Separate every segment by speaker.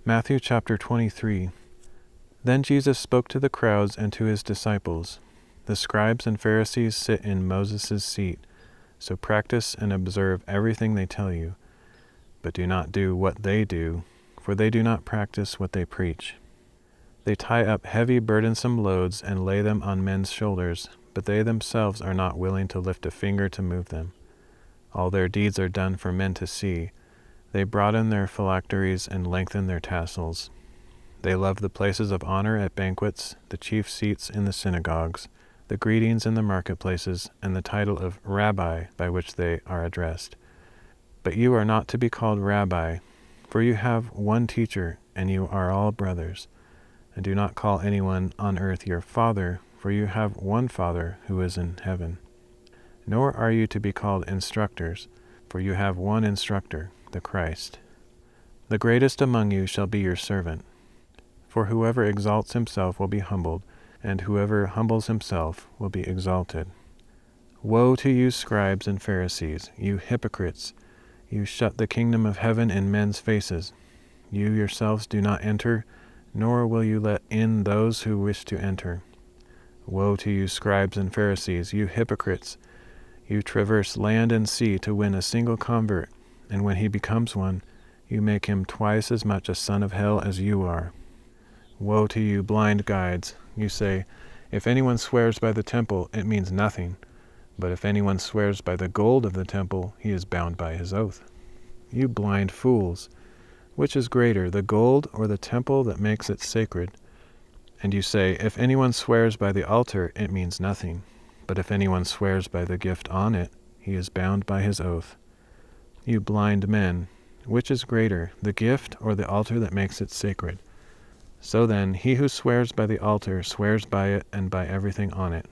Speaker 1: Matthew chapter 23. Then Jesus spoke to the crowds and to his disciples. The scribes and Pharisees sit in Moses' seat, so practice and observe everything they tell you. But do not do what they do, for they do not practice what they preach. They tie up heavy burdensome loads and lay them on men's shoulders, but they themselves are not willing to lift a finger to move them. All their deeds are done for men to see. They broaden their phylacteries and lengthen their tassels. They love the places of honor at banquets, the chief seats in the synagogues, the greetings in the marketplaces, and the title of Rabbi by which they are addressed. But you are not to be called Rabbi, for you have one teacher, and you are all brothers. And do not call anyone on earth your father, for you have one Father who is in heaven. Nor are you to be called instructors, for you have one instructor, the Christ. The greatest among you shall be your servant. For whoever exalts himself will be humbled, and whoever humbles himself will be exalted. Woe to you, scribes and Pharisees, you hypocrites! You shut the kingdom of heaven in men's faces. You yourselves do not enter, nor will you let in those who wish to enter. Woe to you, scribes and Pharisees, you hypocrites! You traverse land and sea to win a single convert, and when he becomes one, you make him twice as much a son of hell as you are. Woe to you, blind guides! You say, if anyone swears by the temple, it means nothing. But if anyone swears by the gold of the temple, he is bound by his oath. You blind fools! Which is greater, the gold or the temple that makes it sacred? And you say, if anyone swears by the altar, it means nothing. But if anyone swears by the gift on it, he is bound by his oath. You blind men! Which is greater, the gift or the altar that makes it sacred? So then, he who swears by the altar swears by it and by everything on it.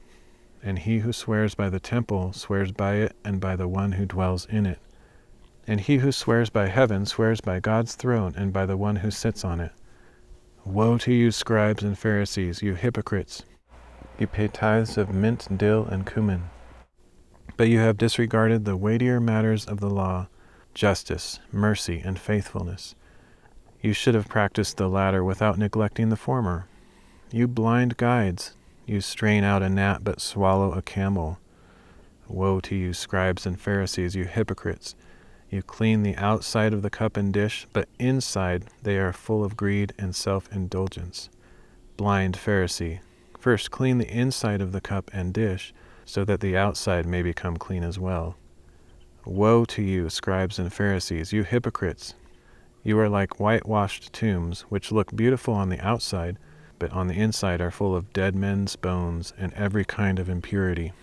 Speaker 1: And he who swears by the temple swears by it and by the one who dwells in it. And he who swears by heaven swears by God's throne and by the one who sits on it. Woe to you, scribes and Pharisees, you hypocrites! You pay tithes of mint, dill, and cumin. But you have disregarded the weightier matters of the law, justice, mercy, and faithfulness. You should have practiced the latter without neglecting the former. You blind guides! You strain out a gnat but swallow a camel. Woe to you, scribes and Pharisees, you hypocrites! You clean the outside of the cup and dish, but inside they are full of greed and self-indulgence. Blind Pharisee! First clean the inside of the cup and dish, so that the outside may become clean as well. Woe to you, scribes and Pharisees, you hypocrites! You are like whitewashed tombs, which look beautiful on the outside, but on the inside are full of dead men's bones and every kind of impurity.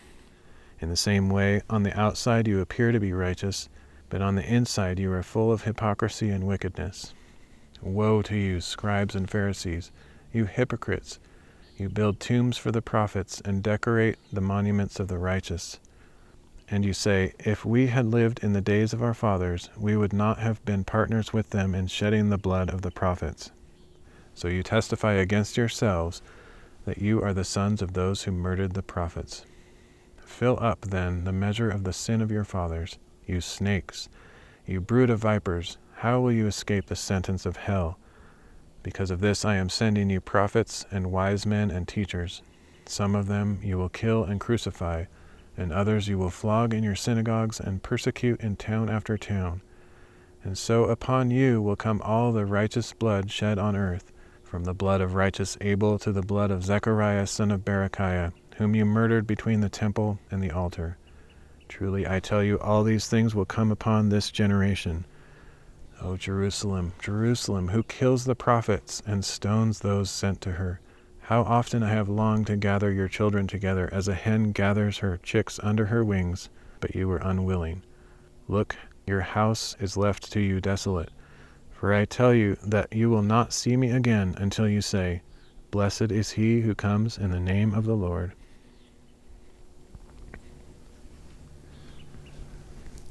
Speaker 1: In the same way, on the outside you appear to be righteous, but on the inside you are full of hypocrisy and wickedness. Woe to you, scribes and Pharisees, you hypocrites! You build tombs for the prophets and decorate the monuments of the righteous. And you say, if we had lived in the days of our fathers, we would not have been partners with them in shedding the blood of the prophets. So you testify against yourselves that you are the sons of those who murdered the prophets. Fill up, then, the measure of the sin of your fathers, you snakes! You brood of vipers, how will you escape the sentence of hell? Because of this I am sending you prophets and wise men and teachers. Some of them you will kill and crucify, and others you will flog in your synagogues and persecute in town after town. And so upon you will come all the righteous blood shed on earth, from the blood of righteous Abel to the blood of Zechariah son of Berechiah, whom you murdered between the temple and the altar. Truly I tell you, all these things will come upon this generation. O Jerusalem, Jerusalem, who kills the prophets and stones those sent to her. How often I have longed to gather your children together as a hen gathers her chicks under her wings, but you were unwilling. Look, your house is left to you desolate. For I tell you that you will not see me again until you say, Blessed is he who comes in the name of the Lord.